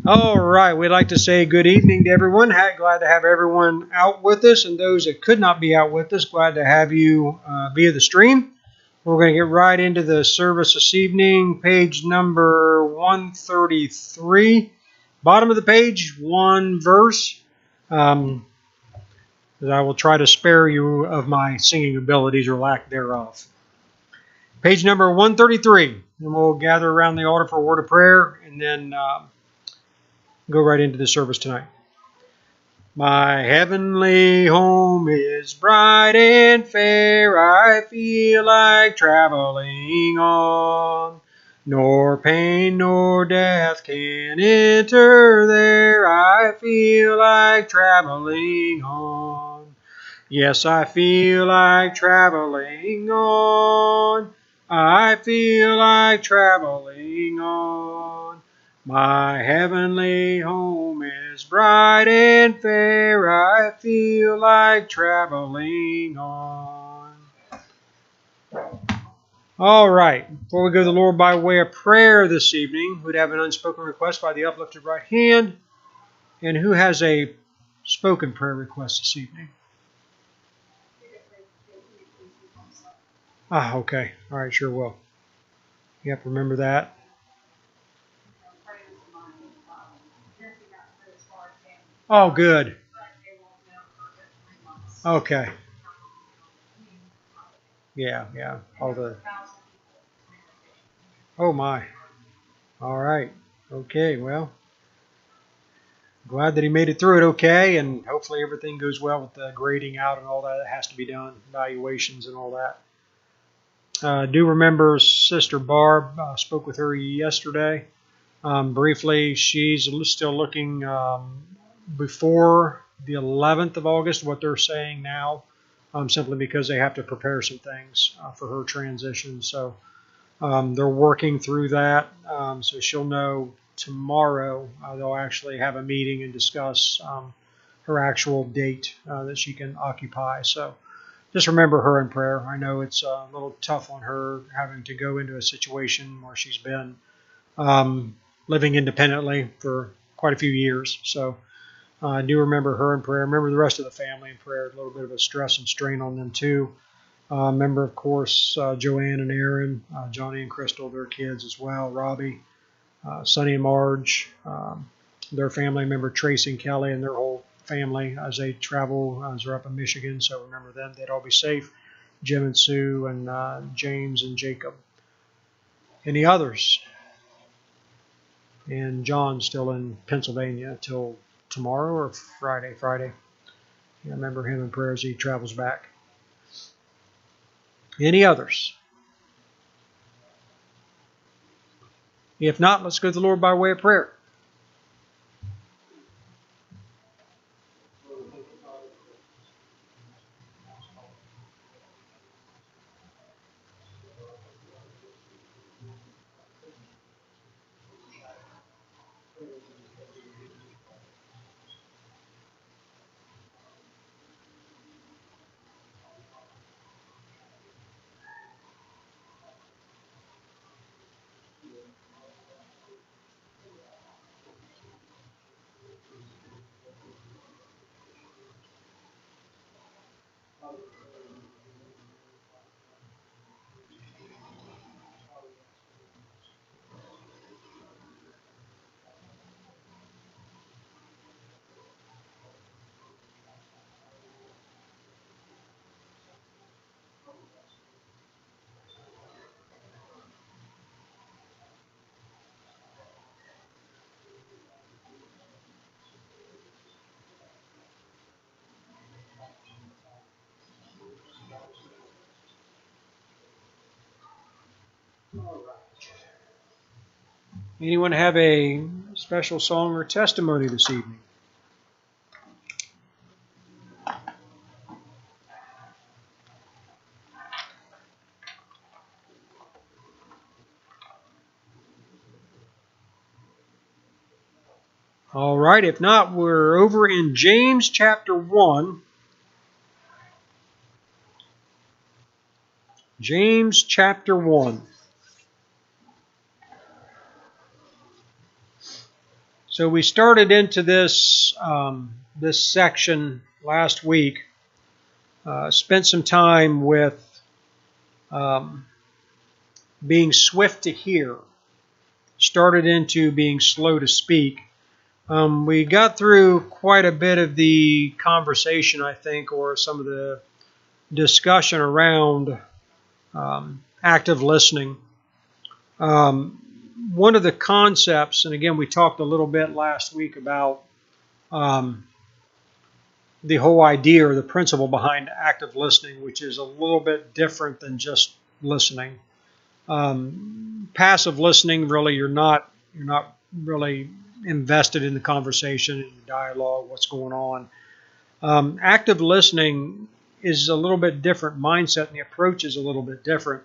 All right, we'd like to say good evening to everyone. Glad to have everyone out with us, and those that could not be out with us, glad to have you via the stream. We're going to get right into the service this evening, page number 133. Bottom of the page, one verse. I will try to spare you of my singing abilities or lack thereof. Page number 133, and we'll gather around the altar for a word of prayer, and then go right into the service tonight. My heavenly home is bright and fair, I feel like traveling on. Nor pain nor death can enter there, I feel like traveling on. Yes, I feel like traveling on. I feel like traveling on. My heavenly home is bright and fair, I feel like traveling on. All right, before we go to the Lord by way of prayer this evening, we'd have an unspoken request by the uplifted right hand. And who has a spoken prayer request this evening? Okay. All right, sure will. Yep, remember that. Oh, good. Okay. Yeah. Oh, my. All right. Okay, well, glad that he made it through it okay, and hopefully everything goes well with the grading out and all that has to be done, evaluations and all that. Do remember Sister Barb, spoke with her yesterday. Briefly, she's still looking before the 11th of August, what they're saying now, simply because they have to prepare some things for her transition. So they're working through that. So she'll know tomorrow. They'll actually have a meeting and discuss her actual date that she can occupy. So just remember her in prayer. I know it's a little tough on her having to go into a situation where she's been living independently for quite a few years. So I do remember her in prayer. Remember the rest of the family in prayer. A little bit of a stress and strain on them too. Remember, of course, Joanne and Aaron, Johnny and Crystal, their kids as well, Robbie, Sonny and Marge, their family member Tracy and Kelly and their whole family as they travel, as they're up in Michigan. So remember them. They'd all be safe. Jim and Sue and James and Jacob. Any others? And John's still in Pennsylvania till tomorrow or Friday. Yeah, remember him in prayer as he travels back. Any others? If not, let's go to the Lord by way of prayer. Anyone have a special song or testimony this evening? All right, if not, we're over in James chapter 1. James chapter 1. So we started into this this section last week. Spent some time with being swift to hear. Started into being slow to speak. We got through quite a bit of the conversation, I think, or some of the discussion around active listening. One of the concepts, and again, we talked a little bit last week about the whole idea or the principle behind active listening, which is a little bit different than just listening. Passive listening, really, you're not really invested in the conversation, in the dialogue, what's going on. Active listening is a little bit different mindset, and the approach is a little bit different.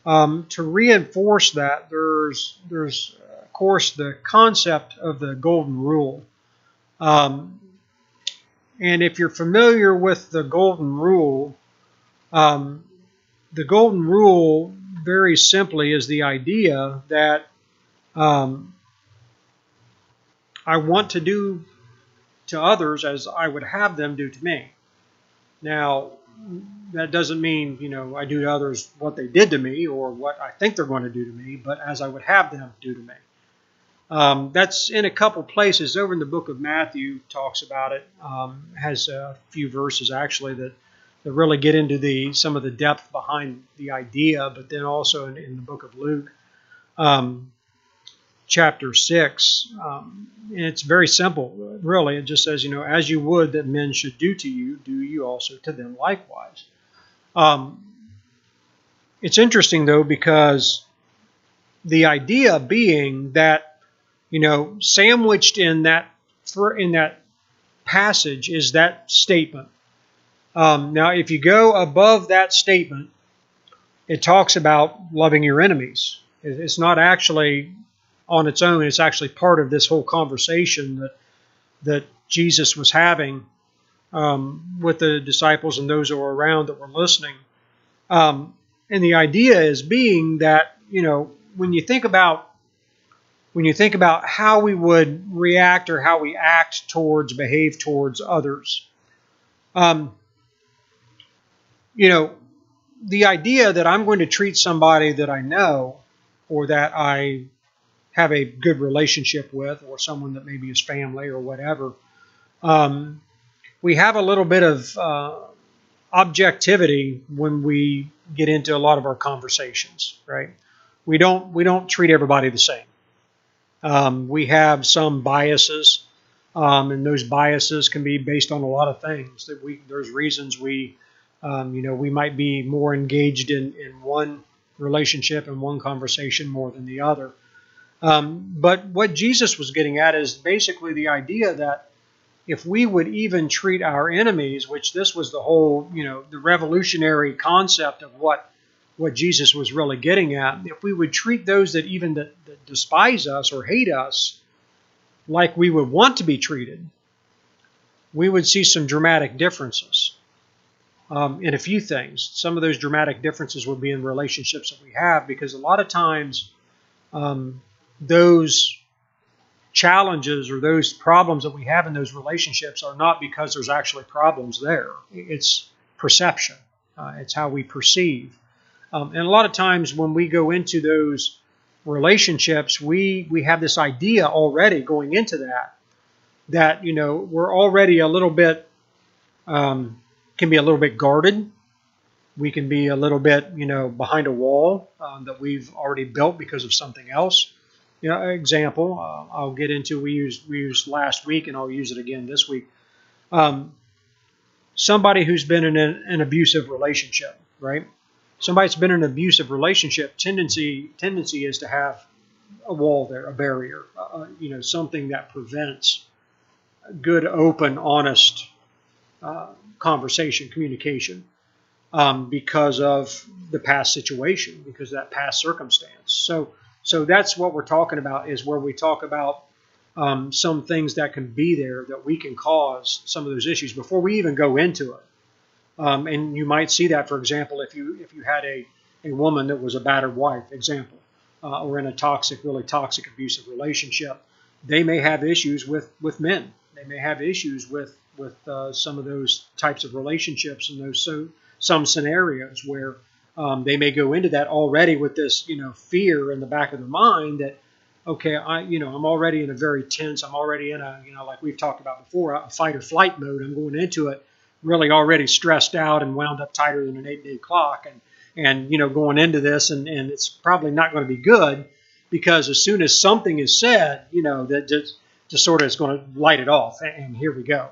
To reinforce that, there's of course the concept of the golden rule. And if you're familiar with the golden rule very simply is the idea that I want to do to others as I would have them do to me. Now, that doesn't mean, I do to others what they did to me or what I think they're going to do to me, but as I would have them do to me. That's in a couple places. Over in the book of Matthew talks about it. Has a few verses actually that really get into some of the depth behind the idea, but then also in the book of Luke, chapter 6. And it's very simple, really. It just says, as you would that men should do to you, do you also to them likewise. It's interesting, though, because the idea being that, sandwiched in that passage is that statement. Now, if you go above that statement, it talks about loving your enemies. It's not actually on its own. It's actually part of this whole conversation that Jesus was having with the disciples and those who were around that were listening. And the idea is being that, when you think about how we would react or how we behave towards others, the idea that I'm going to treat somebody that I know or that I have a good relationship with, or someone that maybe is family or whatever, we have a little bit of objectivity when we get into a lot of our conversations, right? We don't treat everybody the same. We have some biases, and those biases can be based on a lot of things. There's reasons we might be more engaged in one relationship and one conversation more than the other. But what Jesus was getting at is basically the idea that if we would even treat our enemies, which this was the whole, the revolutionary concept of what Jesus was really getting at, if we would treat those that despise us or hate us like we would want to be treated, we would see some dramatic differences in a few things. Some of those dramatic differences would be in relationships that we have, because a lot of times those challenges or those problems that we have in those relationships are not because there's actually problems there. It's perception. It's how we perceive. And a lot of times when we go into those relationships, we have this idea already going into that we're already a little bit, can be a little bit guarded. We can be a little bit, behind a wall that we've already built because of something else. Example, I'll get into, we used last week, and I'll use it again this week. Somebody who's been in an abusive relationship, right? Somebody that's been in an abusive relationship, tendency is to have a wall there, a barrier, something that prevents good, open, honest conversation, communication, because of the past situation, because of that past circumstance. So that's what we're talking about, is where we talk about some things that can be there that we can cause some of those issues before we even go into it. And you might see that, for example, if you had a woman that was a battered wife, example, or in a really toxic, abusive relationship, they may have issues with men. They may have issues with some of those types of relationships and some scenarios where they may go into that already with this fear in the back of their mind that, okay, I'm already in a very tense. I'm already in a like we've talked about before, a fight or flight mode. I'm going into it really already stressed out and wound up tighter than an 8-day clock, and going into this, and it's probably not going to be good, because as soon as something is said, that just sort of is going to light it off, and here we go.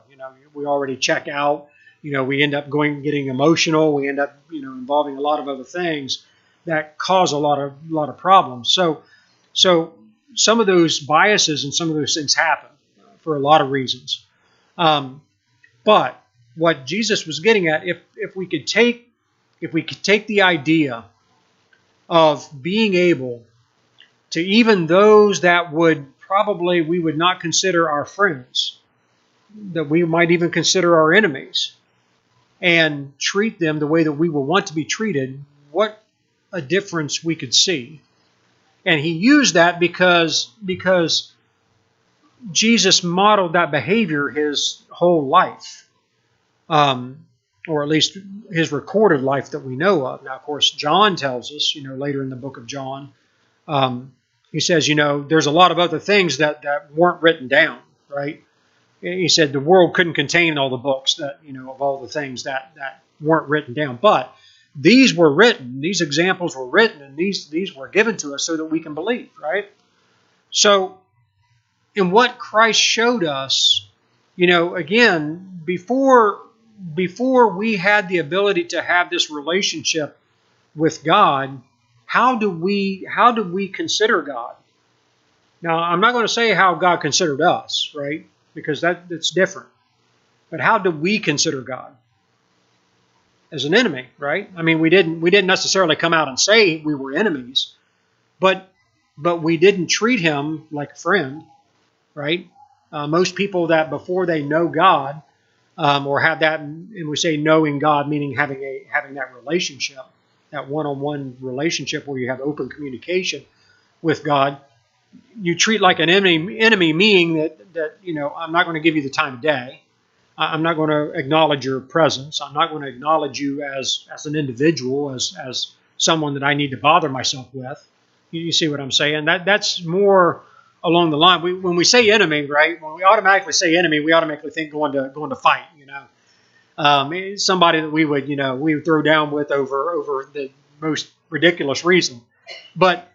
We already check out. We end up getting emotional. We end up involving a lot of other things that cause a lot of problems. So some of those biases and some of those things happen for a lot of reasons. But what Jesus was getting at, if we could take the idea of being able to, even those that we would not consider our friends, that we might even consider our enemies, and treat them the way that we will want to be treated, what a difference we could see. And he used that because Jesus modeled that behavior his whole life. Or at least his recorded life that we know of. Now, of course, John tells us, later in the book of John, he says, there's a lot of other things that weren't written down, right? He said the world couldn't contain all the books that, of all the things that weren't written down. But these were written, these examples were written, and these were given to us so that we can believe, right? So, in what Christ showed us, again, before we had the ability to have this relationship with God, how do we consider God? Now, I'm not going to say how God considered us, right? Because that's different. But how do we consider God? As an enemy, right? I mean, we didn't necessarily come out and say we were enemies, but we didn't treat him like a friend, right? Most people that before they know God, or have that, and we say knowing God, meaning having that relationship, that one-on-one relationship where you have open communication with God, you treat like an enemy, meaning that I'm not going to give you the time of day. I'm not going to acknowledge your presence. I'm not going to acknowledge you as an individual, as someone that I need to bother myself with. You see what I'm saying? That's more along the line. When we say enemy, right? When we automatically say enemy, we automatically think going to fight. Somebody that we would throw down with over the most ridiculous reason. But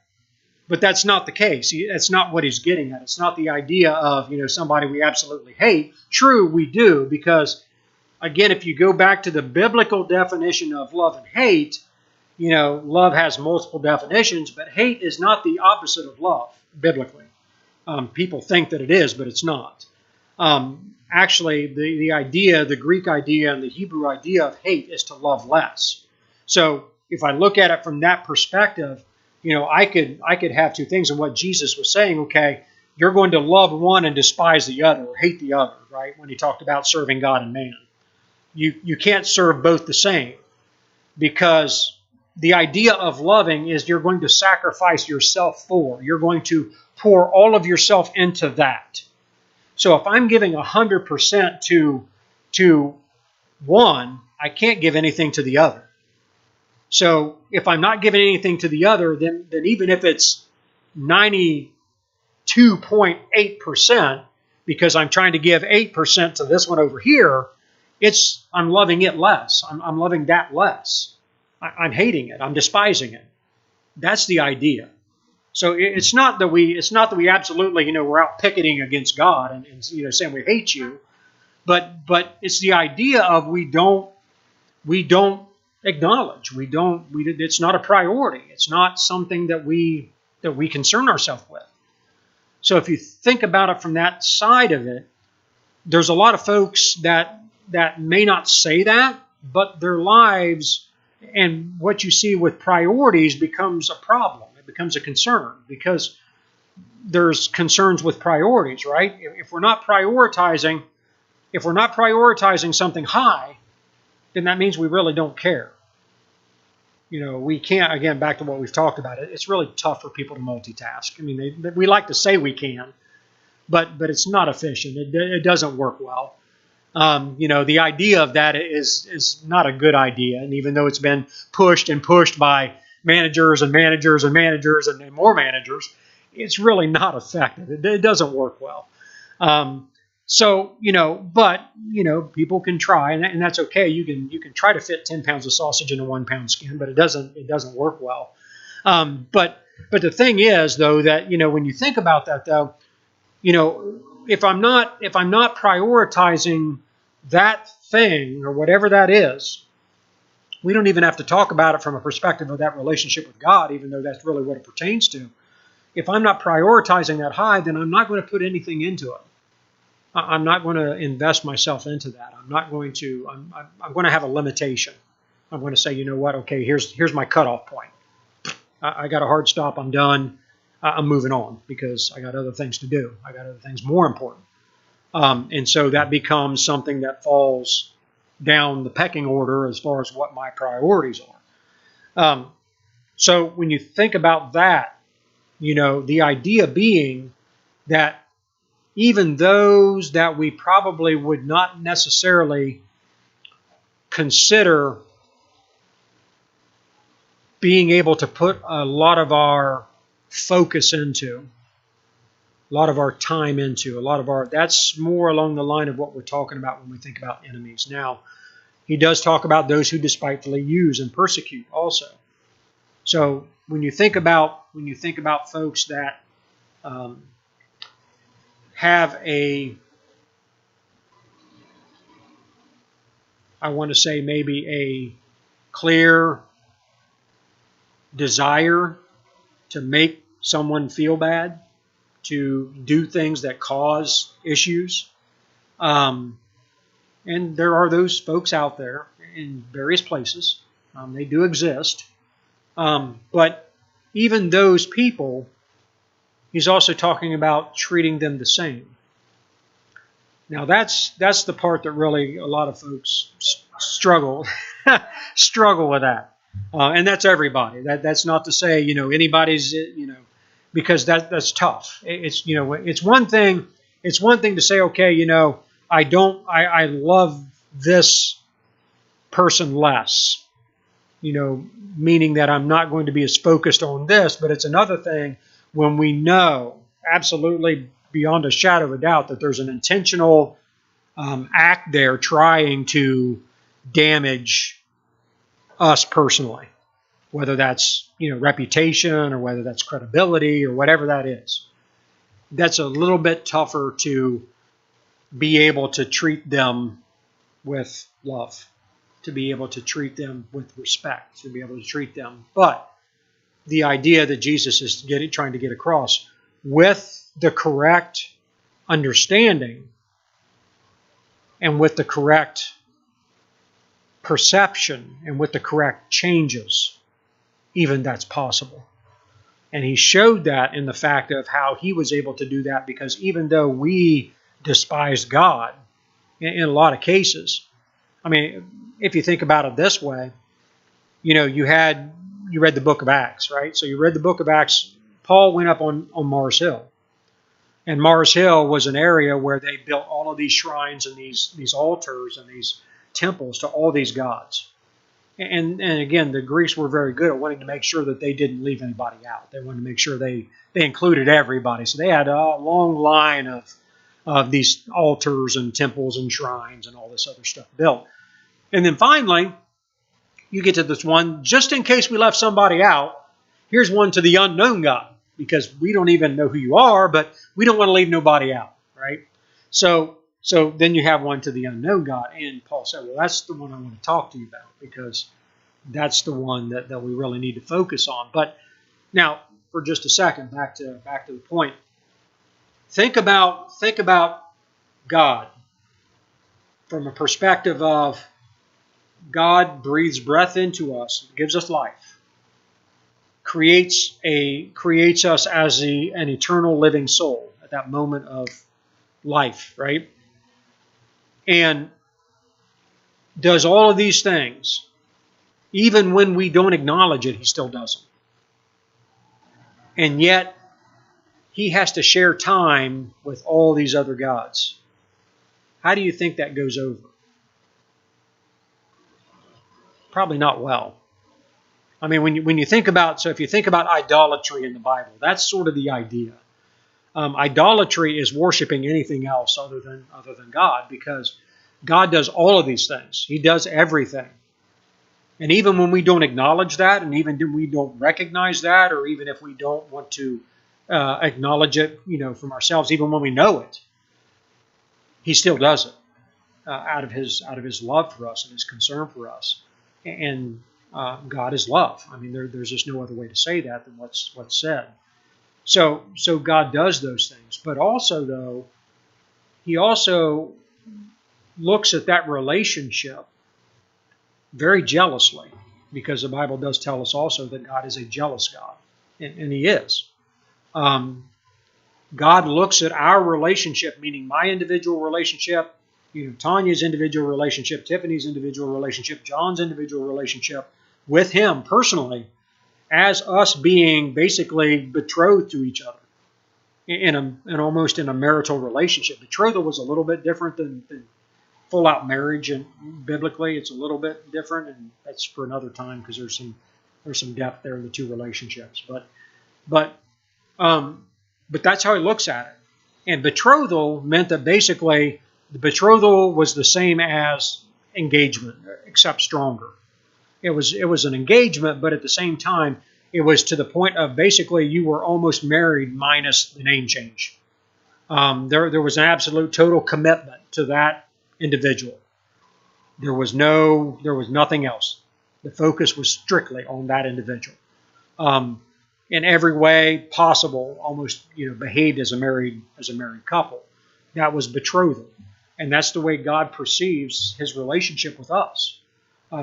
that's not the case. That's not what he's getting at. It's not the idea of somebody we absolutely hate. True, we do, because again, if you go back to the biblical definition of love and hate, love has multiple definitions, but hate is not the opposite of love biblically. People think that it is, but it's not. Actually, the Greek idea and the Hebrew idea of hate is to love less. So if I look at it from that perspective, I could have two things. And what Jesus was saying, okay, you're going to love one and despise the other, or hate the other, right? When he talked about serving God and man. You can't serve both the same, because the idea of loving is you're going to sacrifice yourself for. You're going to pour all of yourself into that. So if I'm giving 100% to one, I can't give anything to the other. So if I'm not giving anything to the other, then even if it's 92.8%, because I'm trying to give 8% to this one over here, I'm loving it less. I'm loving that less. I'm hating it. I'm despising it. That's the idea. So it's not that we absolutely we're out picketing against God and saying we hate you, but it's the idea of we don't acknowledge. It's not a priority. It's not something that we concern ourselves with. So if you think about it from that side of it, there's a lot of folks that may not say that, but their lives and what you see with priorities becomes a problem. It becomes a concern, because there's concerns with priorities, right? If we're not prioritizing something high, then that means we really don't care. We can't, again, back to what we've talked about, it's really tough for people to multitask. I mean, we like to say we can, but it's not efficient. It doesn't work well. The idea of that is not a good idea. And even though it's been pushed and pushed by managers and managers and managers and more managers, it's really not effective. It doesn't work well. People can try, and that's okay. You can try to fit 10 pounds of sausage in a 1 pound skin, but it doesn't work well. But the thing is, though, that when you think about that, though, if I'm not prioritizing that thing or whatever that is, we don't even have to talk about it from a perspective of that relationship with God, even though that's really what it pertains to. If I'm not prioritizing that high, then I'm not going to put anything into it. I'm not going to invest myself into that. I'm going to have a limitation. I'm going to say, you know what? Okay, here's my cutoff point. I got a hard stop. I'm done. I'm moving on because I got other things to do. I got other things more important. And so that becomes something that falls down the pecking order as far as what my priorities are. So when you think about that, the idea being that even those that we probably would not necessarily consider being able to put a lot of our focus into, a lot of our time into, that's more along the line of what we're talking about when we think about enemies. Now, he does talk about those who despitefully use and persecute also. So when you think about folks that have maybe a clear desire to make someone feel bad, to do things that cause issues. And there are those folks out there in various places. They do exist. But even those people, he's also talking about treating them the same. Now that's the part that really a lot of folks struggle with that. And that's everybody. That's not to say, anybody's, because that's tough. It's one thing to say, okay, I love this person less, meaning that I'm not going to be as focused on this, but it's another thing when we know absolutely beyond a shadow of a doubt that there's an intentional act there trying to damage us personally, whether that's reputation or whether that's credibility or whatever that is. That's a little bit tougher to be able to treat them with love, to be able to treat them with respect, to be able to treat them. But the idea that Jesus is trying to get across with the correct understanding and with the correct perception and with the correct changes, even that's possible. And he showed that in the fact of how he was able to do that, because even though we despise God in a lot of cases, I mean, if you think about it this way, you read the book of Acts, right? So you read the book of Acts. Paul went up on Mars Hill. And Mars Hill was an area where they built all of these shrines and these altars and these temples to all these gods. And again, the Greeks were very good at wanting to make sure that they didn't leave anybody out. They wanted to make sure they included everybody. So they had a long line of these altars and temples and shrines and all this other stuff built. And then finally, you get to this one, just in case we left somebody out, here's one to the unknown God, because we don't even know who you are, but we don't want to leave nobody out, right? So then you have one to the unknown God. And Paul said, well, that's the one I want to talk to you about, because that's the one that we really need to focus on. But now, for just a second, back to the point. Think about God from a perspective of God breathes breath into us, gives us life, creates us as an eternal living soul at that moment of life, right? And does all of these things. Even when we don't acknowledge it, he still does them. And yet, he has to share time with all these other gods. How do you think that goes over? Probably not well. I mean, when you think about, so if you think about idolatry in the Bible, that's sort of the idea. Idolatry is worshiping anything else other than God, because God does all of these things. He does everything. And even when we don't acknowledge that, and even when we don't recognize that, or even if we don't want to acknowledge it, from ourselves, even when we know it, He still does it out of His love for us and His concern for us. And God is love. I mean, there's just no other way to say that than what's said. So God does those things, but also though, He also looks at that relationship very jealously, because the Bible does tell us also that God is a jealous God, and He is. God looks at our relationship, meaning my individual relationship, Tanya's individual relationship, Tiffany's individual relationship, John's individual relationship with Him personally, as us being basically betrothed to each other in almost in a marital relationship. Betrothal was a little bit different than full-out marriage, and biblically it's a little bit different, and that's for another time because there's some depth there in the two relationships. But that's how He looks at it. And betrothal meant that basically the betrothal was the same as engagement, except stronger. It was an engagement, but at the same time, it was to the point of basically you were almost married minus the name change. There was an absolute total commitment to that individual. There was nothing else. The focus was strictly on that individual. In every way possible, almost behaved as a married couple. That was betrothal, and that's the way God perceives His relationship with us.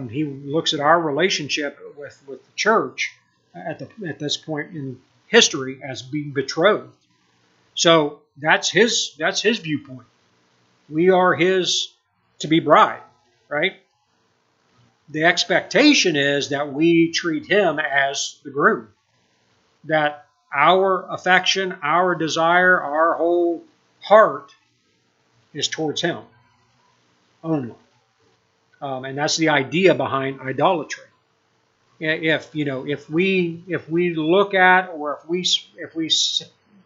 He looks at our relationship with the church at this point in history as being betrothed. So that's his viewpoint. We are His to-be bride, right? The expectation is that we treat Him as the groom. That our affection, our desire, our whole heart is towards Him only. And that's the idea behind idolatry. If we look at, or if we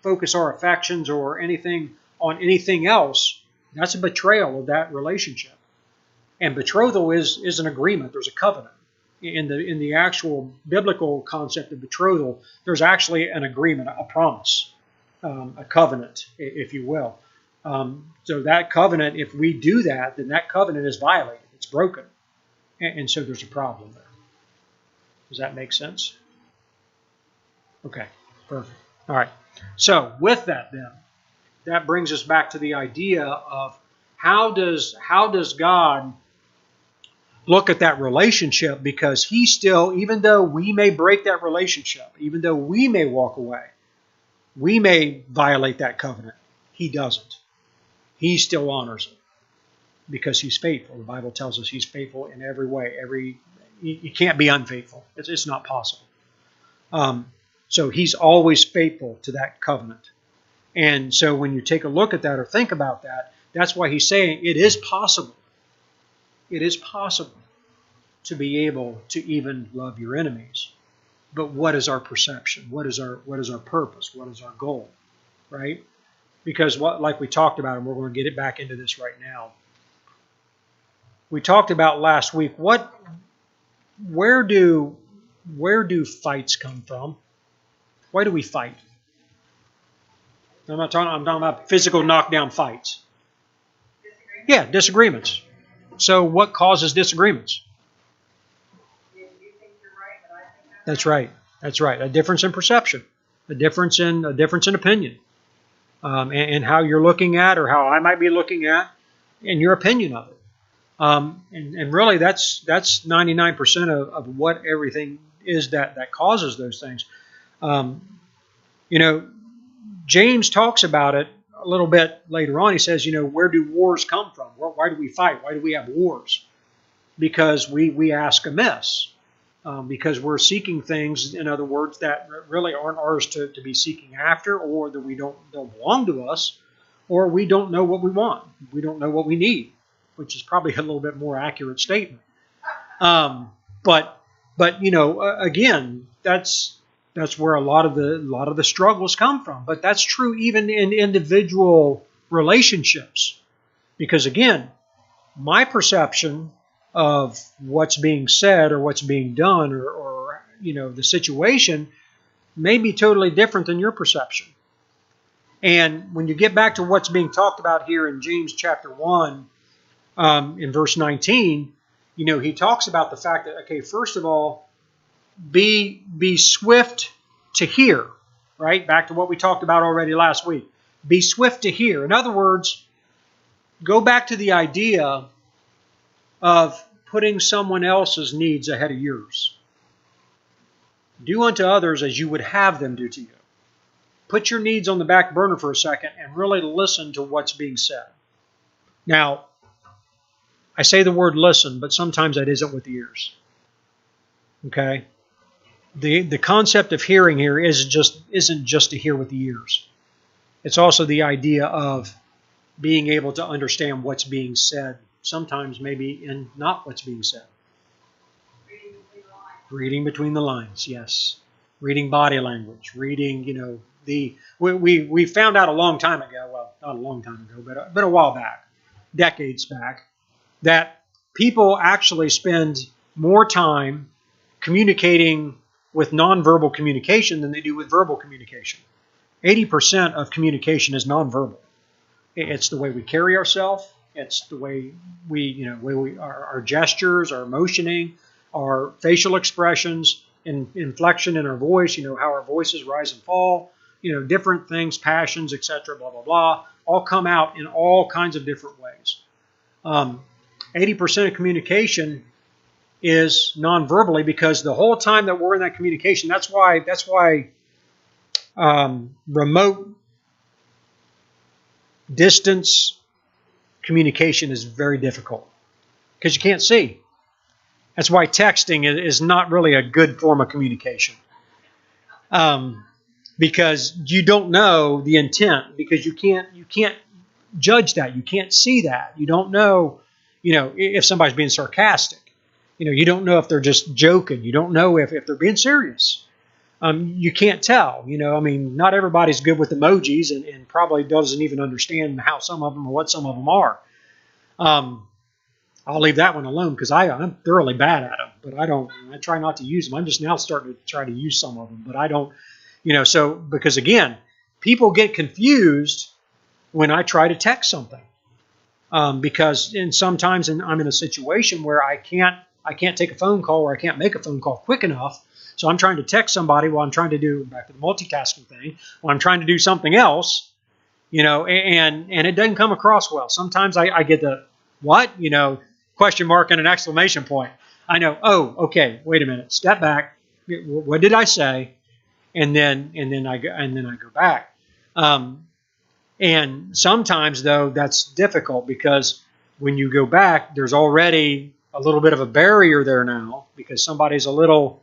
focus our affections or anything on anything else, that's a betrayal of that relationship. And betrothal is an agreement. There's a covenant. In the actual biblical concept of betrothal, there's actually an agreement, a promise, a covenant, if you will. So that covenant, if we do that, then that covenant is violated. It's broken. And so there's a problem there. Does that make sense? Okay, perfect. All right. So with that then, that brings us back to the idea of how does God look at that relationship, because He still, even though we may break that relationship, even though we may walk away, we may violate that covenant, He doesn't. He still honors it because He's faithful. The Bible tells us He's faithful in every way. You can't be unfaithful. It's not possible. So He's always faithful to that covenant. And so when you take a look at that or think about that, that's why He's saying it is possible. It is possible to be able to even love your enemies. But what is our perception? What is our purpose? What is our goal? Right? Because like we talked about, and we're going to get it back into this right now. We talked about last week, where do fights come from? Why do we fight? I'm talking about physical knockdown fights. Yeah, disagreements. So what causes disagreements? You think you're right, but I think That's right. That's right. A difference in perception, a difference in opinion, and how you're looking at, or how I might be looking at, and your opinion of it. And really, that's 99% of what everything is that causes those things. James talks about it a little bit later on. He says, where do wars come from? Why do we fight? Why do we have wars? Because we ask amiss. because we're seeking things, in other words, that really aren't ours to be seeking after, or that we don't belong to us, or we don't know what we want. We don't know what we need, which is probably a little bit more accurate statement. But again, that's where a lot of the struggles come from. But that's true even in individual relationships, because again, my perception of what's being said or what's being done or the situation may be totally different than your perception. And when you get back to what's being talked about here in James chapter 1, in verse 19, he talks about the fact that, okay, first of all, be swift to hear, right? Back to what we talked about already last week. Be swift to hear. In other words, go back to the idea of putting someone else's needs ahead of yours. Do unto others as you would have them do to you. Put your needs on the back burner for a second and really listen to what's being said. Now, I say the word listen, but sometimes that isn't with the ears. Okay? The concept of hearing here isn't just to hear with the ears. It's also the idea of being able to understand what's being said, sometimes maybe in not what's being said. Reading between the lines, yes. Reading body language, reading, we found out a long time ago, well, not a long time ago, but a while back, decades back, that people actually spend more time communicating with nonverbal communication than they do with verbal communication. 80% of communication is nonverbal. It's the way we carry ourselves. It's the way our gestures, our motioning, our facial expressions, inflection in our voice, how our voices rise and fall, different things, passions, etc., blah, blah, blah, all come out in all kinds of different ways. 80% of communication is non-verbally, because the whole time that we're in that communication, that's why remote distance communication is very difficult, because you can't see. That's why texting is not really a good form of communication, because you don't know the intent, because you can't judge that, you can't see that, you don't know, if somebody's being sarcastic, you don't know if they're just joking, you don't know if they're being serious. You can't tell, not everybody's good with emojis and probably doesn't even understand how some of them or what some of them are. I'll leave that one alone, because I'm thoroughly bad at them, but I try not to use them. I'm just now starting to try to use some of them, but I don't, because again, people get confused when I try to text something, because sometimes I'm in a situation where I can't take a phone call, or I can't make a phone call quick enough. So I'm trying to text somebody while I'm trying to do, back to the multitasking thing, while I'm trying to do something else, and it doesn't come across well. Sometimes I get the, what? Question mark and an exclamation point. I know, oh, okay, wait a minute, step back. What did I say? And then I go back. And sometimes, though, that's difficult, because when you go back, there's already a little bit of a barrier there now, because somebody's a little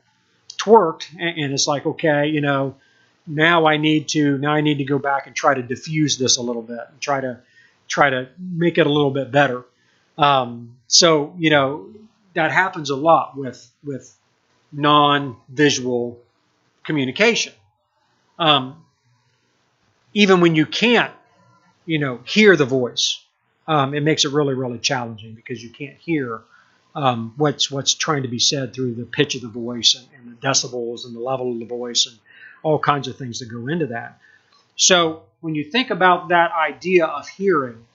twerked, and it's like, okay, now I need to go back and try to diffuse this a little bit and try to make it a little bit better. So that happens a lot with non-visual communication. Even when you can't, hear the voice, it makes it really, really challenging, because you can't hear what's trying to be said through the pitch of the voice and the decibels and the level of the voice and all kinds of things that go into that. So when you think about that idea of hearing,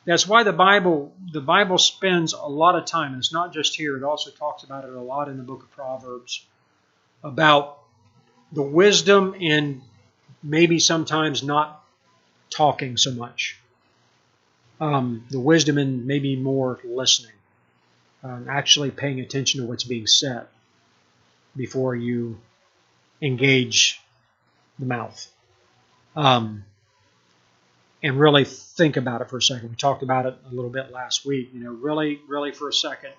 that's why the Bible spends a lot of time, and it's not just here, it also talks about it a lot in the book of Proverbs, about the wisdom in maybe sometimes not talking so much. The wisdom in maybe more listening, actually paying attention to what's being said before you engage the mouth. And really think about it for a second. We talked about it a little bit last week. Really, really for a second,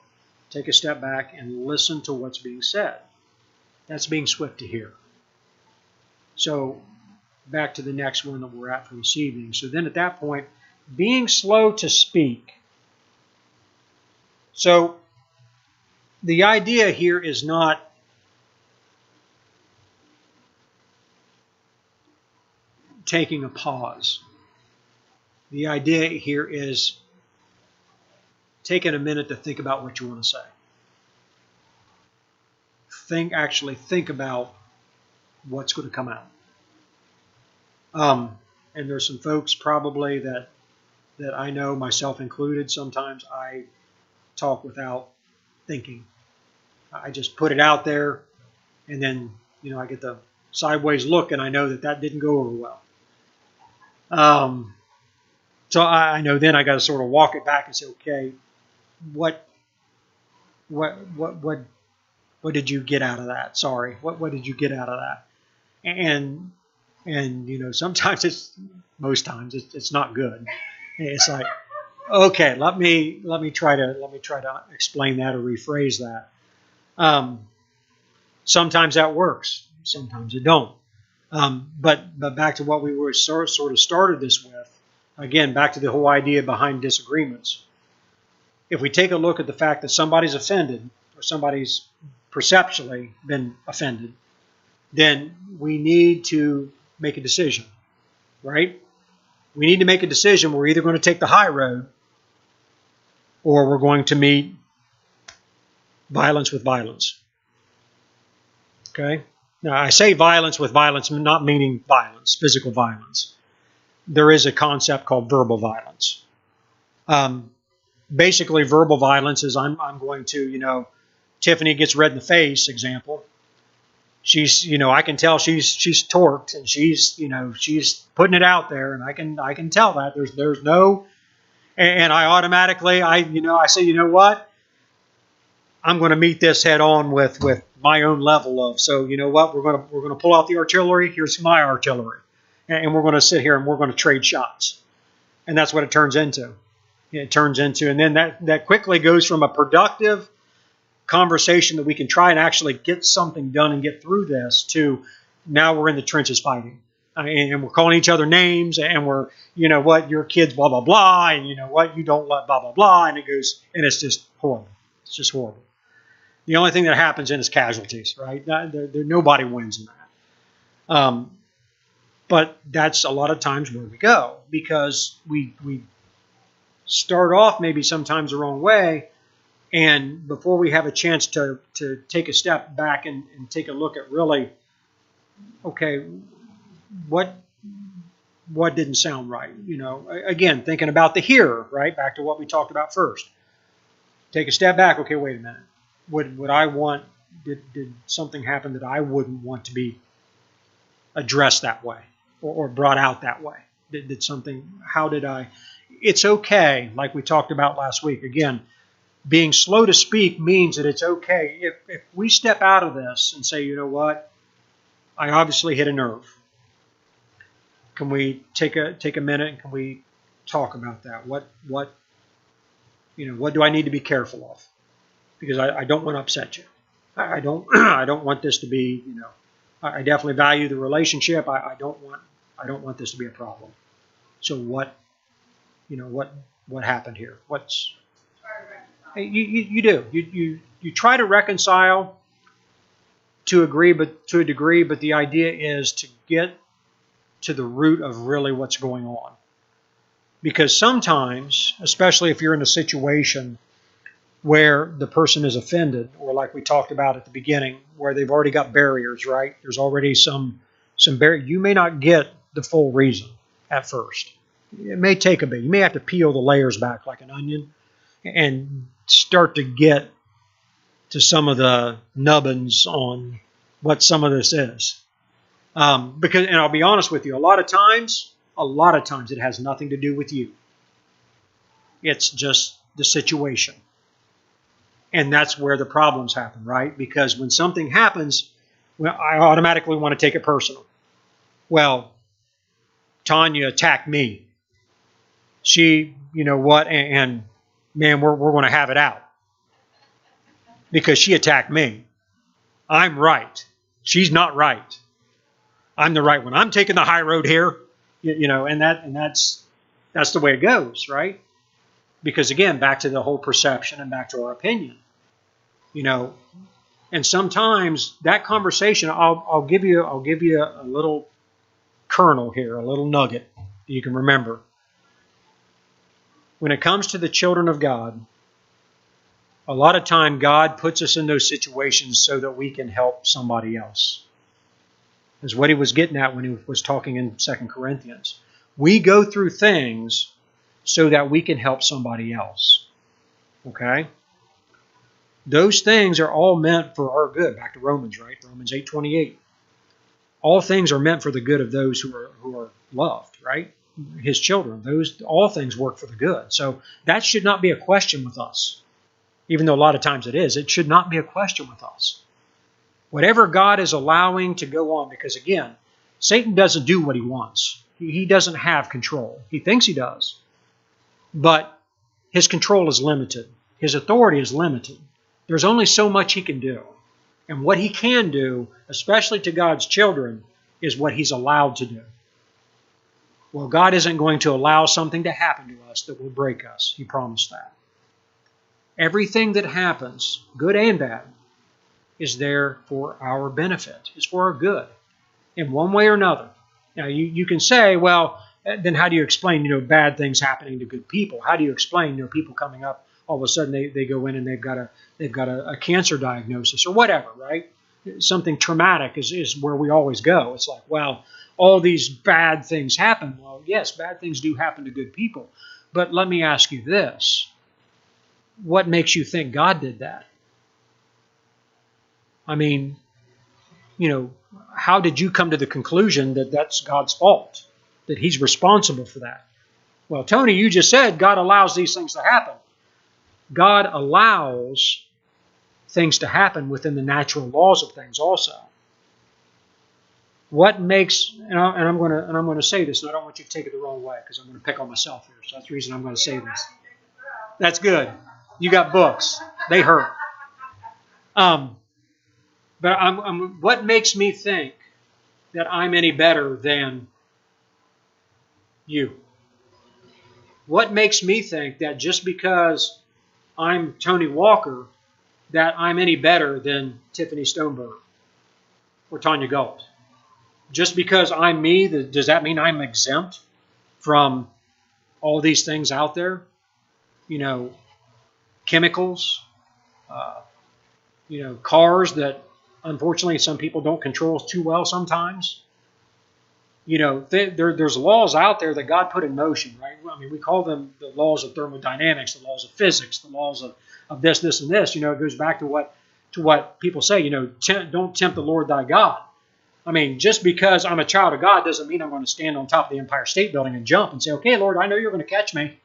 take a step back and listen to what's being said. That's being swift to hear. So back to the next one that we're at for this evening. So then at that point, being slow to speak. So the idea here is not taking a pause. The idea here is taking a minute to think about what you want to say. Actually think about what's going to come out. And there's some folks probably that I know, myself included, sometimes I talk without thinking. I just put it out there, and then, I get the sideways look, and I know that didn't go over well. So I know then I got to sort of walk it back and say, okay, what did you get out of that? Sorry, what did you get out of that? And sometimes most times it's not good. It's like, okay, let me try to explain that or rephrase that. Sometimes that works, sometimes it don't. But back to what we were sort of started this with, again, back to the whole idea behind disagreements. If we take a look at the fact that somebody's offended or somebody's perceptually been offended, then we need to make a decision, right? We need to make a decision. We're either going to take the high road or we're going to meet violence with violence. Okay? Now, I say violence with violence, not meaning violence, physical violence. There is a concept called verbal violence. Basically, verbal violence is I'm going to, Tiffany gets red in the face, example. She's, I can tell she's torqued and she's putting it out there, and I can tell that there's no, and I automatically I say, you know what, I'm going to meet this head on with my own level of, so you know what, we're going to pull out the artillery. Here's my artillery, and we're going to sit here and we're going to trade shots, and that's what it turns into. It turns into, and then that quickly goes from a productive conversation that we can try and actually get something done and get through this to now we're in the trenches fighting. And we're calling each other names, and we're, your kid's blah, blah, blah, and you don't let blah, blah, blah, and it goes, and it's just horrible. It's just horrible. The only thing that happens in is casualties, right? Nobody wins in that. But that's a lot of times where we go, because we start off maybe sometimes the wrong way, and before we have a chance to take a step back and take a look at really, okay, what didn't sound right? Again, thinking about the here, right? Back to what we talked about first. Take a step back. Okay, wait a minute. Would I want? Did something happen that I wouldn't want to be addressed that way or brought out that way? Did something? How did I? It's okay, like we talked about last week. Again, being slow to speak means that it's okay if we step out of this and say, you know what, I obviously hit a nerve. Can we take a minute and can we talk about that? What do I need to be careful of? Because I don't want to upset you. I don't want this to be, I definitely value the relationship. I don't want this to be a problem. So what happened here? You do. You try to reconcile to a degree, but the idea is to get to the root of really what's going on. Because sometimes, especially if you're in a situation where the person is offended, or like we talked about at the beginning, where they've already got barriers, right? There's already some barrier. You may not get the full reason at first. It may take a bit. You may have to peel the layers back like an onion and start to get to some of the nubbins on what some of this is. Because, and I'll be honest with you, a lot of times it has nothing to do with you. It's just the situation. And that's where the problems happen, right? Because when something happens, I automatically want to take it personal. Well, Tanya attacked me. She, and man, we're going to have it out. because she attacked me. I'm right. She's not right. I'm the right one. I'm taking the high road here, and that's the way it goes, right? Because again, back to the whole perception and back to our opinion, and sometimes that conversation, I'll give you a little kernel here, a little nugget you can remember. When it comes to the children of God, a lot of time God puts us in those situations so that we can help somebody else. Is what he was getting at when he was talking in 2 Corinthians. We go through things so that we can help somebody else. Okay? Those things are all meant for our good. Back to Romans, right? Romans 8:28. All things are meant for the good of those who are loved, right? His children. All things work for the good. So that should not be a question with us. Even though a lot of times it is. It should not be a question with us. Whatever God is allowing to go on, because again, Satan doesn't do what he wants. He doesn't have control. He thinks he does. But his control is limited. His authority is limited. There's only so much he can do. And what he can do, especially to God's children, is what he's allowed to do. Well, God isn't going to allow something to happen to us that will break us. He promised that. Everything that happens, good and bad, is there for our benefit. It's for our good, in one way or another. Now, you can say, well, then how do you explain, bad things happening to good people? How do you explain, people coming up, all of a sudden they go in and they've got a cancer diagnosis or whatever, right? Something traumatic is where we always go. It's like, well, all these bad things happen. Well, yes, bad things do happen to good people. But let me ask you this. What makes you think God did that? I mean, how did you come to the conclusion that that's God's fault, that he's responsible for that? Well, Tony, you just said God allows these things to happen. God allows things to happen within the natural laws of things also. What makes, and I'm going to say this, and I don't want you to take it the wrong way because I'm going to pick on myself here. So that's the reason I'm going to say this. That's good. You got books. They hurt. But what makes me think that I'm any better than you? What makes me think that just because I'm Tony Walker, that I'm any better than Tiffany Stoneberg or Tanya Galt? Just because I'm me, does that mean I'm exempt from all these things out there? Chemicals, cars that unfortunately some people don't control too well sometimes. There's laws out there that God put in motion, right? I mean, we call them the laws of thermodynamics, the laws of physics, the laws of this, and this. It goes back to what people say, don't tempt the Lord thy God. I mean, just because I'm a child of God doesn't mean I'm going to stand on top of the Empire State Building and jump and say, okay, Lord, I know you're going to catch me.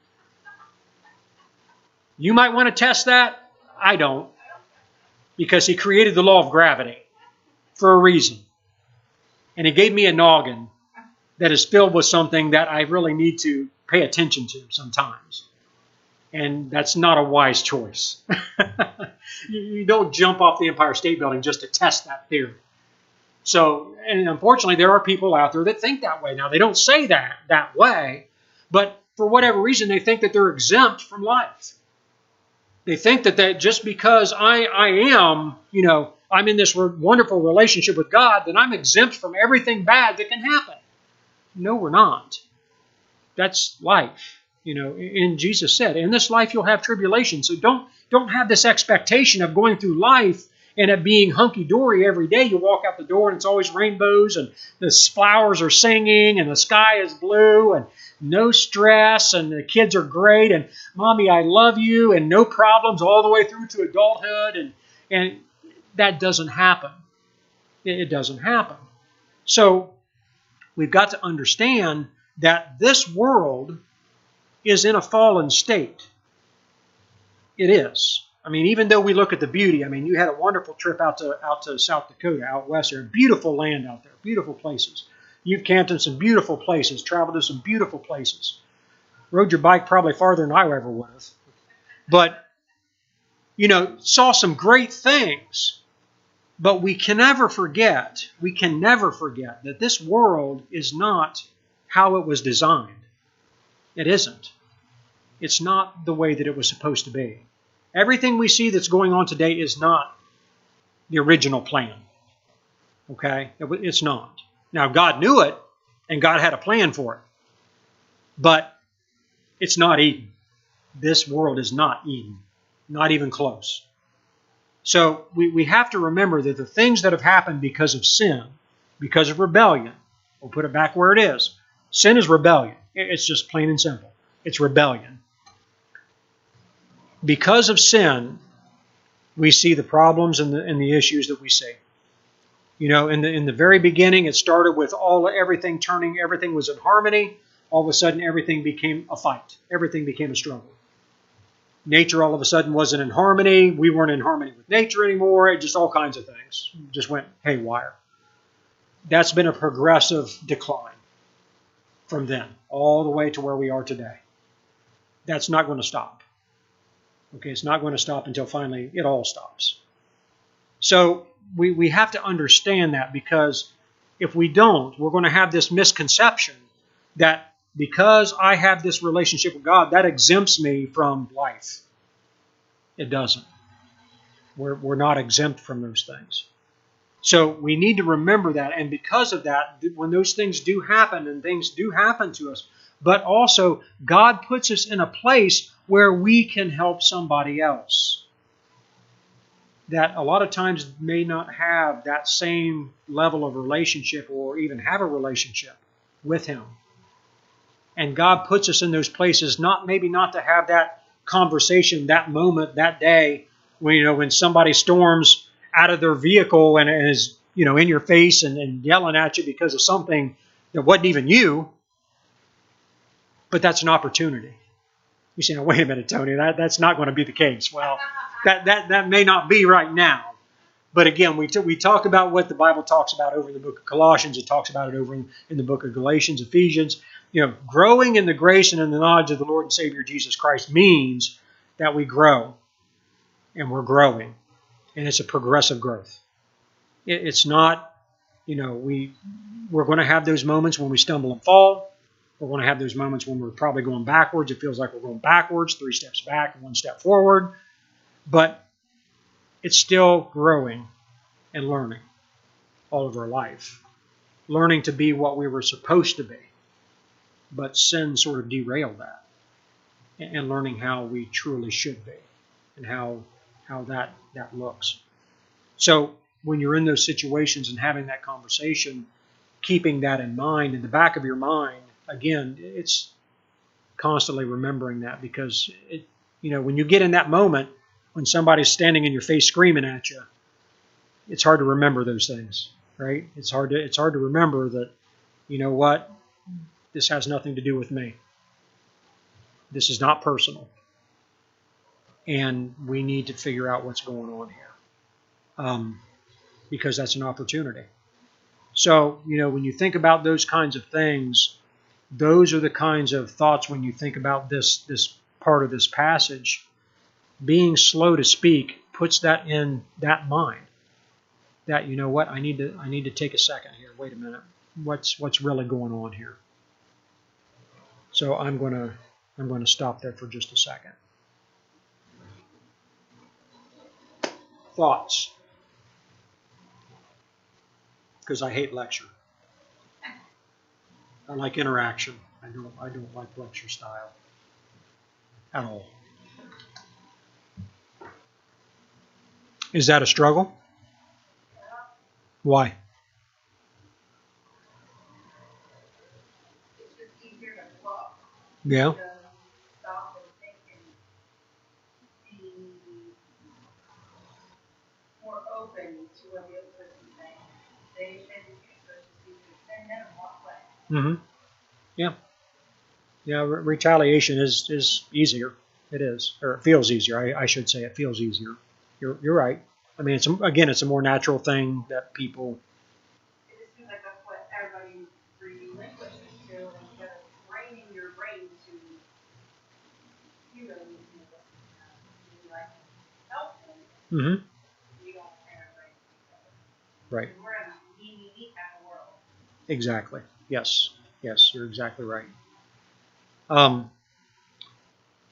You might want to test that. I don't. Because he created the law of gravity for a reason. And he gave me a noggin that is filled with something that I really need to pay attention to sometimes. And that's not a wise choice. You don't jump off the Empire State Building just to test that theory. So, and unfortunately, there are people out there that think that way. Now, they don't say that way, but for whatever reason, they think that they're exempt from life. They think that just because I am, I'm in this wonderful relationship with God, that I'm exempt from everything bad that can happen. No, we're not. That's life. And Jesus said, in this life you'll have tribulation. So don't have this expectation of going through life and it being hunky-dory every day. You walk out the door and it's always rainbows and the flowers are singing and the sky is blue and no stress and the kids are great and Mommy, I love you and no problems all the way through to adulthood. And that doesn't happen. It doesn't happen. So we've got to understand that this world is in a fallen state. It is. I mean, even though we look at the beauty, I mean, you had a wonderful trip out to South Dakota, out west there. Beautiful land out there, beautiful places. You've camped in some beautiful places, traveled to some beautiful places. Rode your bike probably farther than I ever would have. But, saw some great things. But we can never forget that this world is not how it was designed. It isn't. It's not the way that it was supposed to be. Everything we see that's going on today is not the original plan. Okay? It's not. Now, God knew it, and God had a plan for it. But it's not Eden. This world is not Eden. Not even close. So we have to remember that the things that have happened because of sin, because of rebellion, we'll put it back where it is. Sin is rebellion. It's just plain and simple. It's rebellion. Because of sin, we see the problems and the issues that we see. In the very beginning, it started with everything was in harmony. All of a sudden, everything became a fight. Everything became a struggle. Nature all of a sudden wasn't in harmony. We weren't in harmony with nature anymore. It just all kinds of things just went haywire. That's been a progressive decline from then all the way to where we are today. That's not going to stop. Okay, it's not going to stop until finally it all stops. So we have to understand that, because if we don't, we're going to have this misconception that because I have this relationship with God, that exempts me from life. It doesn't. We're not exempt from those things. So we need to remember that. And because of that, when those things do happen, and things do happen to us, but also God puts us in a place where we can help somebody else that a lot of times may not have that same level of relationship or even have a relationship with Him. And God puts us in those places, maybe not to have that conversation, that moment, that day, when somebody storms out of their vehicle and is, in your face and yelling at you because of something that wasn't even you. But that's an opportunity. You say, "Now, wait a minute, Tony, that's not going to be the case." Well, that may not be right now. But again, we talk about what the Bible talks about over in the book of Colossians. It talks about it over in the book of Galatians, Ephesians. Growing in the grace and in the knowledge of the Lord and Savior Jesus Christ means that we grow, and we're growing, and it's a progressive growth. It's not, we're going to have those moments when we stumble and fall. We're going to have those moments when we're probably going backwards. It feels like we're going backwards, 3 steps back and 1 step forward. But it's still growing and learning all of our life. Learning to be what we were supposed to be. But sin sort of derailed that. And learning how we truly should be. And how that looks. So when you're in those situations and having that conversation, keeping that in mind, in the back of your mind, again, it's constantly remembering that, because when you get in that moment, when somebody's standing in your face screaming at you, it's hard to remember those things, right? It's hard to remember that, what, this has nothing to do with me. This is not personal. And we need to figure out what's going on here, because that's an opportunity. So, when you think about those kinds of things, those are the kinds of thoughts when you think about this part of this passage. Being slow to speak puts that in that mind. That, what, I need to take a second here. Wait a minute. What's really going on here? So I'm going to stop there for just a second. Thoughts? Because I hate lecture. I like interaction. I don't like lecture style at all. Is that a struggle? Why? It's just easier to talk. Yeah. To stop and think and be more open to what the other person's saying. They tend to be supposed to speak to send them and walk away. Mm-hmm. Yeah. Yeah, retaliation is easier. It is. Or it feels easier. I should say it feels easier. You're right. I mean, it's a more natural thing that people... It just seems like that's what everybody relinquishes to, instead of training your brain to, you really need to be like, help Mm-hmm. We don't translate each other. Right. And we're in a me kind of world. Exactly. Yes. Yes, you're exactly right. Um,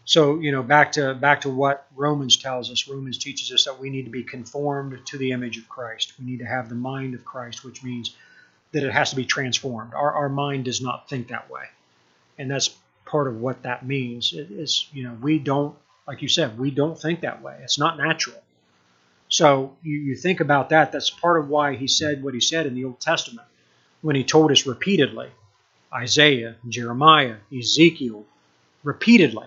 so, back to what Romans tells us. Romans teaches us that we need to be conformed to the image of Christ. We need to have the mind of Christ, which means that it has to be transformed. Our mind does not think that way. And that's part of what that means. It is, we don't, like you said, we don't think that way. It's not natural. So you think about that. That's part of why he said what he said in the Old Testament when he told us repeatedly, Isaiah, Jeremiah, Ezekiel, repeatedly,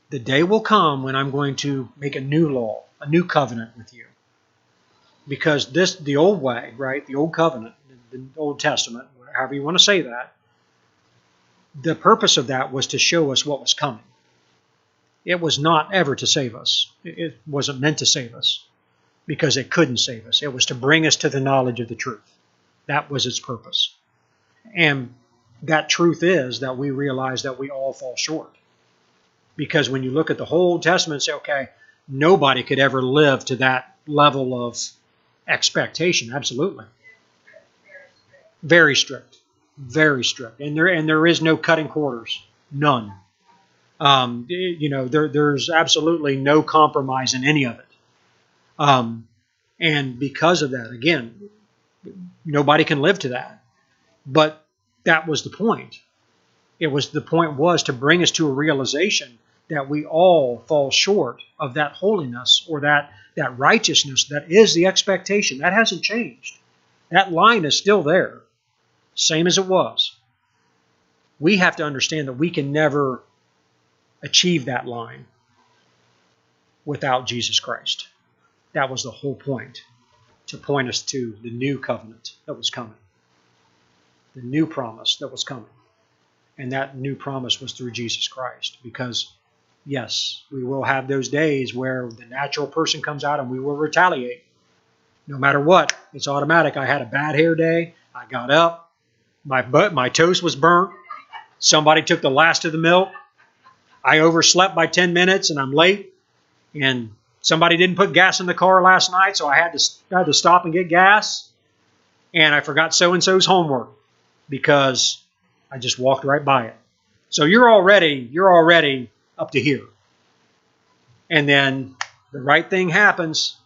the day will come when I'm going to make a new law, a new covenant with you. Because the old way, right, the old covenant, the Old Testament, however you want to say that, the purpose of that was to show us what was coming. It was not ever to save us. It wasn't meant to save us because it couldn't save us. It was to bring us to the knowledge of the truth. That was its purpose. And that truth is that we realize that we all fall short. Because when you look at the whole Old Testament and say, okay, nobody could ever live to that level of expectation. Absolutely. Very strict. Very strict. And there is no cutting corners. None. There's absolutely no compromise in any of it. And because of that, again, nobody can live to that. But that was the point. The point was to bring us to a realization that we all fall short of that holiness or that righteousness that is the expectation. That hasn't changed. That line is still there, same as it was. We have to understand that we can never achieve that line without Jesus Christ. That was the whole point, to point us to the new covenant that was coming, the new promise that was coming. And that new promise was through Jesus Christ. Because, yes, we will have those days where the natural person comes out and we will retaliate. No matter what, it's automatic. I had a bad hair day. I got up. My toast was burnt. Somebody took the last of the milk. I overslept by 10 minutes and I'm late. And somebody didn't put gas in the car last night, so I had to stop and get gas. And I forgot so-and-so's homework because I just walked right by it. So you're already up to here. And then the right thing happens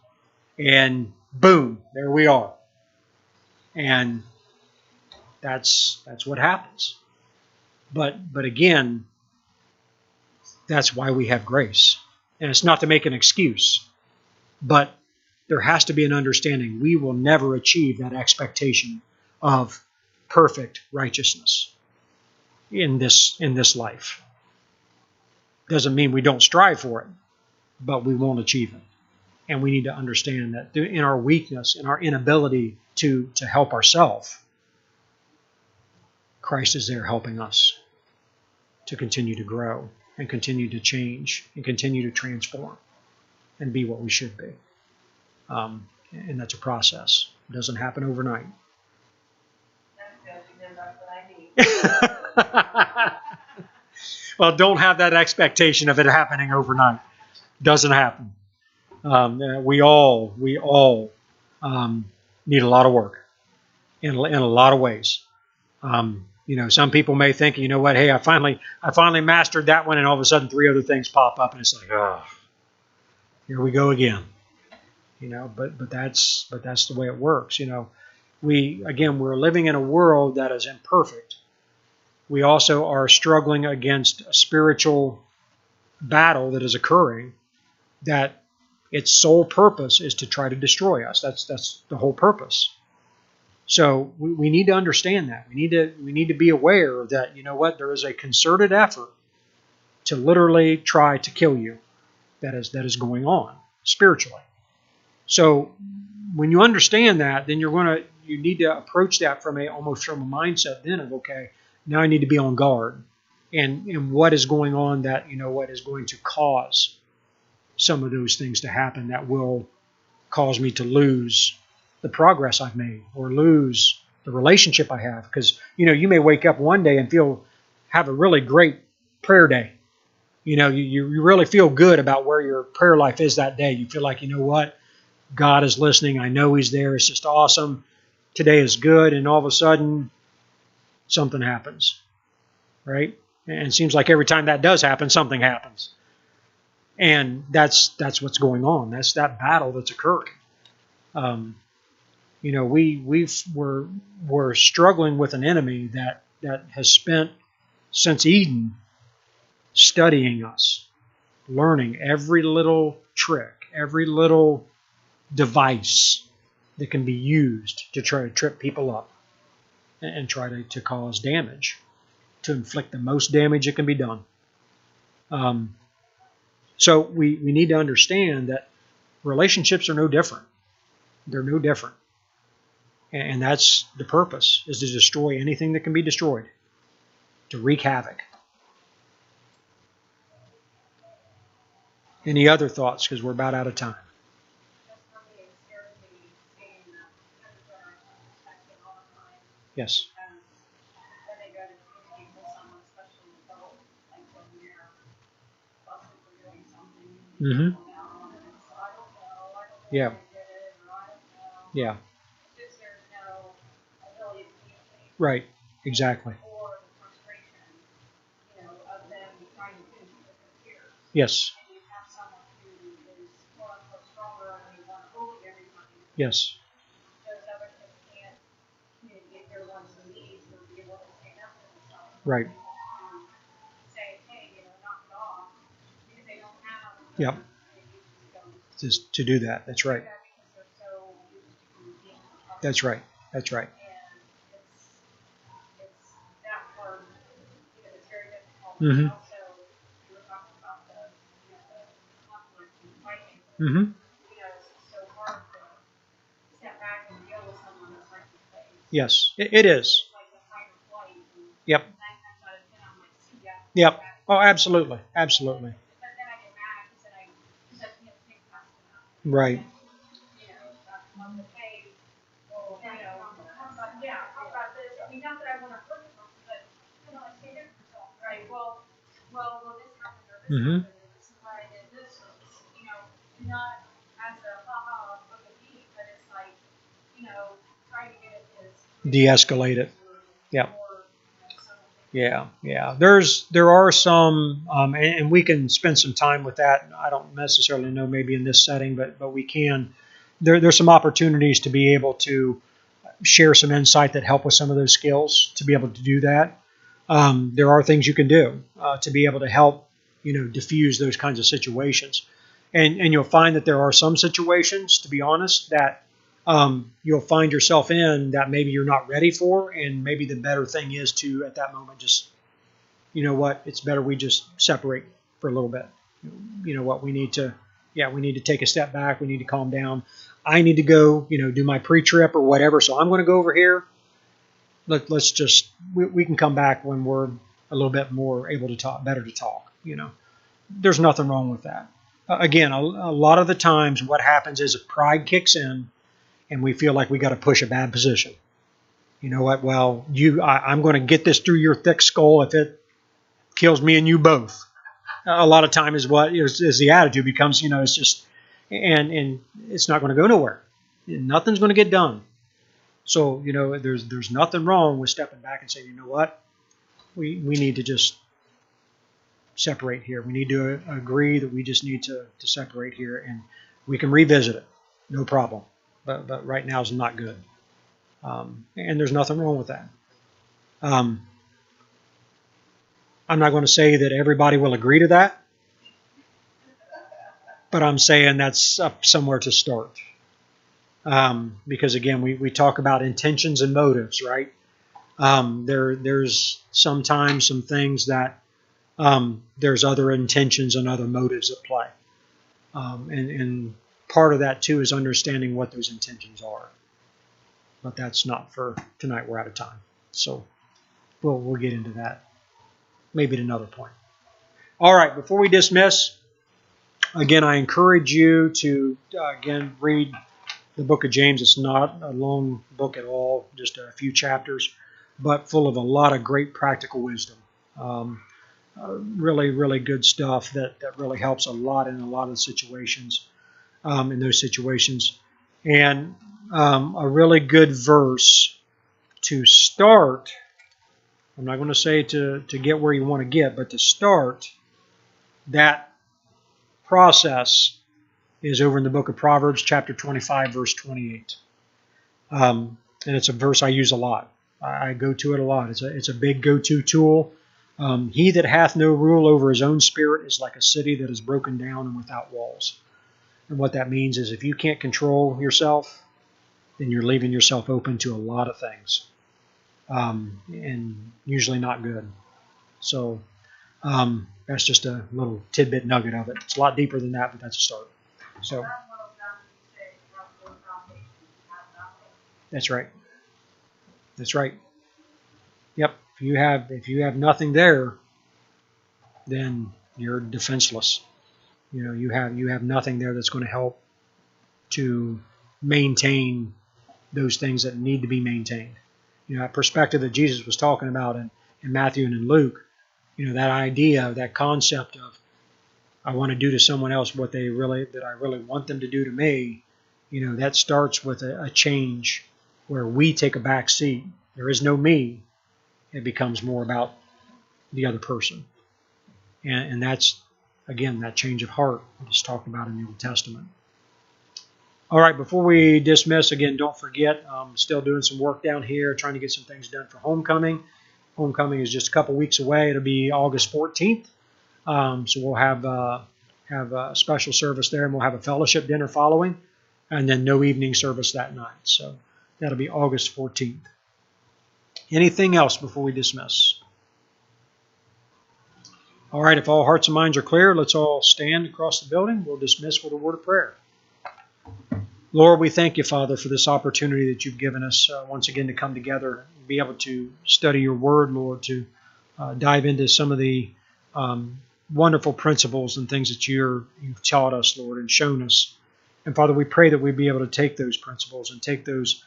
and boom, there we are. And that's what happens. But again, that's why we have grace. And it's not to make an excuse, but there has to be an understanding. We will never achieve that expectation of perfect righteousness in this life. Doesn't mean we don't strive for it, but we won't achieve it. And we need to understand that in our weakness, in our inability to help ourselves, Christ is there helping us to continue to grow and continue to change and continue to transform and be what we should be. And that's a process. It doesn't happen overnight. That's good, because that's what I need. Well, don't have that expectation of it happening overnight. Doesn't happen. We all need a lot of work in a lot of ways. Some people may think, you know what, hey, I finally mastered that one, and all of a sudden 3 other things pop up, and it's like, oh, here we go again. But that's the way it works. We're living in a world that is imperfect. We also are struggling against a spiritual battle that is occurring, that its sole purpose is to try to destroy us. That's the whole purpose. So we need to understand that. We need to be aware that, there is a concerted effort to literally try to kill you that is going on spiritually. So when you understand that, then you need to approach that almost from a mindset then of, okay, now I need to be on guard. And what is going on that, what is going to cause some of those things to happen that will cause me to lose the progress I've made or lose the relationship I have. Because, you may wake up one day and have a really great prayer day. you really feel good about where your prayer life is that day. You feel like, you know what? God is listening. I know He's there. It's just awesome. Today is good. And all of a sudden, something happens, right? And it seems like every time that does happen, something happens. And that's what's going on. That's that battle that's occurring. We're struggling with an enemy that has spent since Eden studying us, learning every little trick, every little device that can be used to try to trip people up and try to cause damage, to inflict the most damage that can be done. So we need to understand that relationships are no different. They're no different. And that's the purpose, is to destroy anything that can be destroyed, to wreak havoc. Any other thoughts? Because we're about out of time. Yes. Mm-hmm. Yeah. Yeah. Right. Exactly. Yes. Yes. Right. Yep. Just to do that. That's right. That's right. That's right. Mm-hmm. Mm-hmm. Yes, it is. Yep. Yep. Oh, absolutely. Absolutely. Right. Mm-hmm. De-escalate it. Yep. Yeah, yeah. There are some, and we can spend some time with that. I don't necessarily know, maybe in this setting, but we can. There's some opportunities to be able to share some insight that help with some of those skills to be able to do that. There are things you can do to be able to help, diffuse those kinds of situations, and you'll find that there are some situations, to be honest, that you'll find yourself in that maybe you're not ready for, and maybe the better thing is to, at that moment, just, you know what, it's better we just separate for a little bit. You know what, we need to take a step back. We need to calm down. I need to go, do my pre-trip or whatever. So I'm going to go over here. Let's just, we can come back when we're a little bit more able to talk, better to talk. There's nothing wrong with that. Again, a lot of the times what happens is pride kicks in, and we feel like we got to push a bad position. You know what? Well, I'm going to get this through your thick skull if it kills me and you both. A lot of time is what is the attitude becomes. It's just, and it's not going to go nowhere. Nothing's going to get done. So there's nothing wrong with stepping back and saying, you know what, we need to just separate here. We need to agree that we just need to separate here, and we can revisit it, no problem. But right now is not good, and there's nothing wrong with that. I'm not going to say that everybody will agree to that, but I'm saying that's up somewhere to start. Because again, we talk about intentions and motives, right? There's sometimes some things that there's other intentions and other motives at play, and part of that too is understanding what those intentions are. But that's not for tonight. We're out of time, so we'll get into that maybe at another point. All right, before we dismiss, again, I encourage you to again read the book of James. It's not a long book at all, just a few chapters, but full of a lot of great practical wisdom. really, really good stuff that really helps a lot in a lot of situations, in those situations. And a really good verse to start, I'm not going to say to get where you want to get, but to start that process is over in the book of Proverbs, chapter 25, verse 28. And it's a verse I use a lot. I go to it a lot. It's a big go-to tool. He that hath no rule over his own spirit is like a city that is broken down and without walls. And what that means is if you can't control yourself, then you're leaving yourself open to a lot of things, and usually not good. So that's just a little tidbit nugget of it. It's a lot deeper than that, but that's a start. So that's right. That's right. Yep. If you have nothing there, then you're defenseless. You have nothing there that's going to help to maintain those things that need to be maintained. That perspective that Jesus was talking about in Matthew and in Luke, that idea, that concept of I want to do to someone else what I really want them to do to me, that starts with a change where we take a back seat. There is no me. It becomes more about the other person. And that's, again, that change of heart we just talked about in the Old Testament. All right, before we dismiss, again, don't forget, I'm still doing some work down here, trying to get some things done for homecoming. Homecoming is just a couple weeks away. It'll be August 14th. So we'll have a special service there, and we'll have a fellowship dinner following, and then no evening service that night. So that'll be August 14th. Anything else before we dismiss? All right, if all hearts and minds are clear, let's all stand across the building. We'll dismiss with a word of prayer. Lord, we thank you, Father, for this opportunity that you've given us once again to come together and be able to study your word, Lord, to dive into some of the wonderful principles and things that you've taught us, Lord, and shown us. And Father, we pray that we be able to take those principles and take those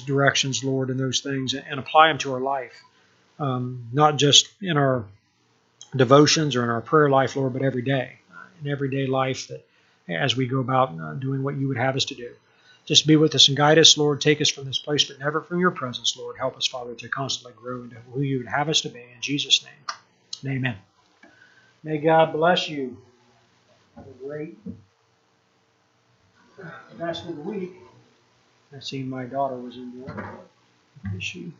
directions, Lord, and those things and apply them to our life, not just in our devotions or in our prayer life, Lord, but every day, in everyday life, that as we go about doing what you would have us to do. Just be with us and guide us, Lord. Take us from this place, but never from your presence, Lord. Help us, Father, to constantly grow into who you would have us to be. In Jesus' name, amen. May God bless you. Have a great rest of the week. I see my daughter was in there. Is she?